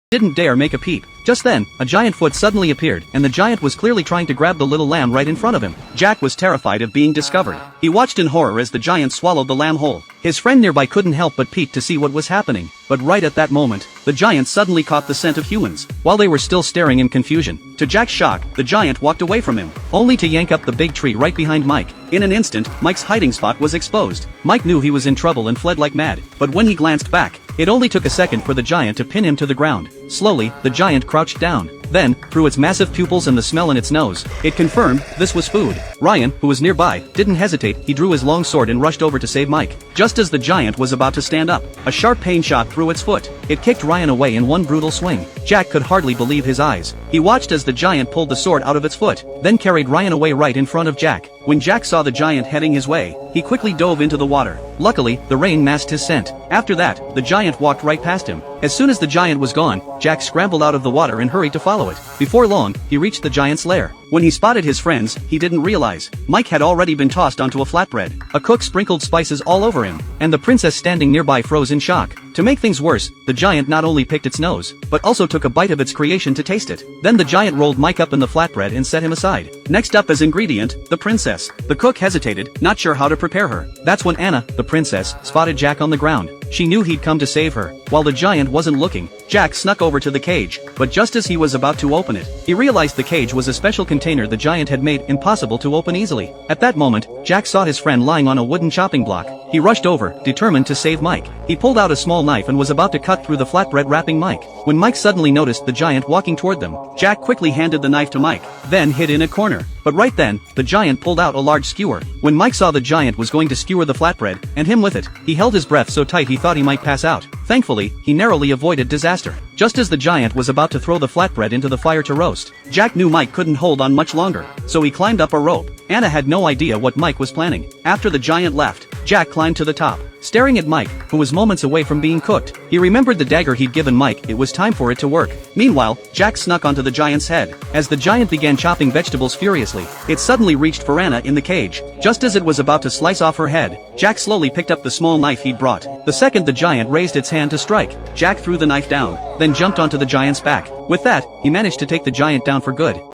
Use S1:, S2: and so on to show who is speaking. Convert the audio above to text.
S1: didn't dare make a peep. Just then, a giant foot suddenly appeared, and the giant was clearly trying to grab the little lamb right in front of him. Jack was terrified of being discovered. He watched in horror as the giant swallowed the lamb whole. His friend nearby couldn't help but peek to see what was happening. But right at that moment, the giant suddenly caught the scent of humans. While they were still staring in confusion, to Jack's shock, the giant walked away from him, only to yank up the big tree right behind Mike. In an instant, Mike's hiding spot was exposed. Mike knew he was in trouble and fled like mad, but when he glanced back, it only took a second for the giant to pin him to the ground. Slowly, the giant crouched down. Then, through its massive pupils and the smell in its nose, it confirmed this was food. Ryan, who was nearby, didn't hesitate. He drew his long sword and rushed over to save Mike. Just as the giant was about to stand up, a sharp pain shot through its foot. It kicked Ryan away in one brutal swing. Jack could hardly believe his eyes. He watched as the giant pulled the sword out of its foot, then carried Ryan away right in front of Jack. When Jack saw the giant heading his way, he quickly dove into the water. Luckily, the rain masked his scent. After that, the giant walked right past him. As soon as the giant was gone, Jack scrambled out of the water and hurried to follow it. Before long, he reached the giant's lair. When he spotted his friends, he didn't realize Mike had already been tossed onto a flatbread. A cook sprinkled spices all over him, and the princess standing nearby froze in shock. To make things worse, the giant not only picked its nose, but also took a bite of its creation to taste it. Then the giant rolled Mike up in the flatbread and set him aside. Next up as ingredient, the princess. The cook hesitated, not sure how to prepare her. That's when Anna, the princess, spotted Jack on the ground. She knew he'd come to save her. While the giant wasn't looking, Jack snuck over to the cage, but just as he was about to open it, he realized the cage was a special container the giant had made impossible to open easily. At that moment, Jack saw his friend lying on a wooden chopping block. He rushed over, determined to save Mike. He pulled out a small knife and was about to cut through the flatbread wrapping Mike, when Mike suddenly noticed the giant walking toward them. Jack quickly handed the knife to Mike, then hid in a corner. But right then, the giant pulled out a large skewer. When Mike saw the giant was going to skewer the flatbread, and him with it, he held his breath so tight he thought he might pass out. Thankfully, he narrowly avoided disaster. Just as the giant was about to throw the flatbread into the fire to roast, Jack knew Mike couldn't hold on much longer, so he climbed up a rope. Anna had no idea what Mike was planning. After the giant left, Jack climbed to the top, staring at Mike, who was moments away from being cooked. He remembered the dagger he'd given Mike. It was time for it to work. Meanwhile, Jack snuck onto the giant's head. As the giant began chopping vegetables furiously, it suddenly reached for Anna in the cage. Just as it was about to slice off her head, Jack slowly picked up the small knife he'd brought. The second the giant raised its hand to strike, Jack threw the knife down, then jumped onto the giant's back. With that, he managed to take the giant down for good.